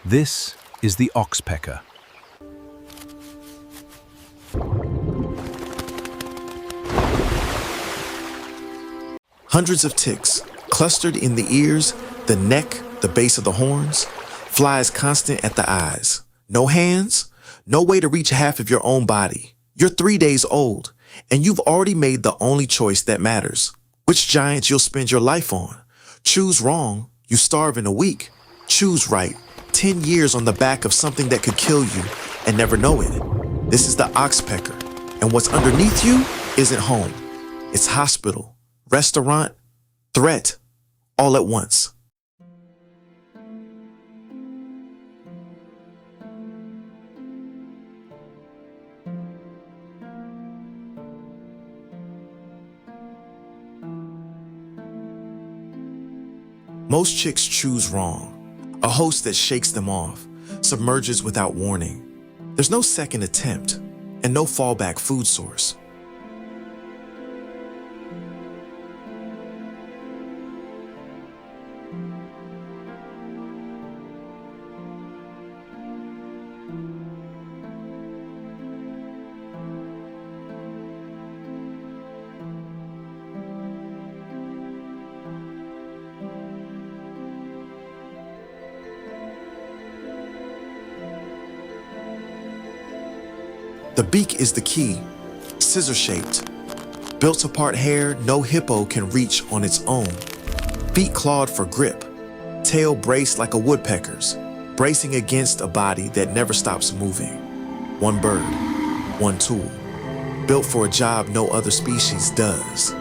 This is the Oxpecker. Hundreds of ticks, clustered in the ears, the neck, the base of the horns, flies constant at the eyes. No hands, no way to reach half of your own body. You're 3 days old, and you've already made the only choice that matters. Which giant you'll spend your life on. Choose wrong, you starve in a week. Choose right, 10 years on the back of something that could kill you and never know it. This is the Oxpecker, and what's underneath you isn't home. It's hospital, restaurant, threat, all at once. Most chicks choose wrong, a host that shakes them off, submerges without warning. There's no second attempt and no fallback food source. The beak is the key, scissor-shaped. Built apart hair no hippo can reach on its own. Feet clawed for grip, tail braced like a woodpecker's, bracing against a body that never stops moving. One bird, one tool, built for a job no other species does.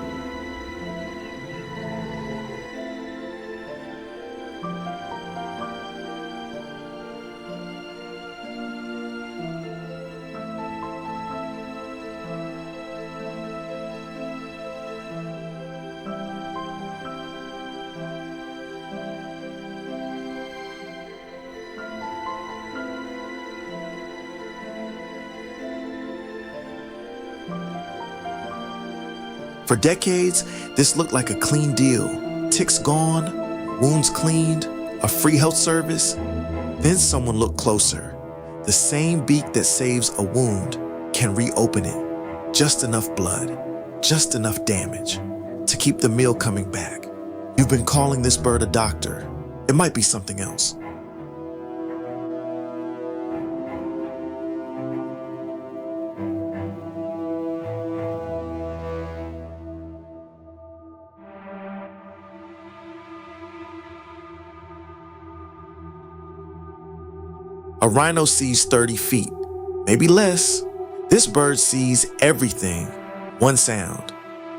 For decades, this looked like a clean deal. Ticks gone, wounds cleaned, a free health service. Then someone looked closer. The same beak that saves a wound can reopen it. Just enough blood, just enough damage to keep the meal coming back. You've been calling this bird a doctor. It might be something else. A rhino sees 30 feet, maybe less. This bird sees everything. One sound.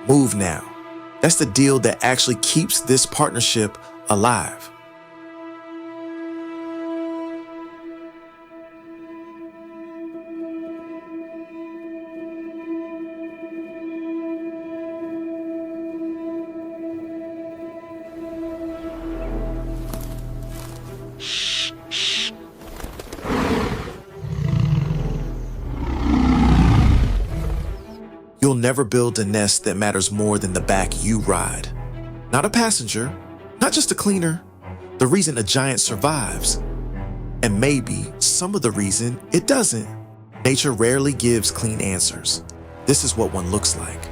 Move now. That's the deal that actually keeps this partnership alive. You'll never build a nest that matters more than the back you ride. Not a passenger, not just a cleaner, the reason a giant survives. And maybe some of the reason it doesn't. Nature rarely gives clean answers. This is what one looks like.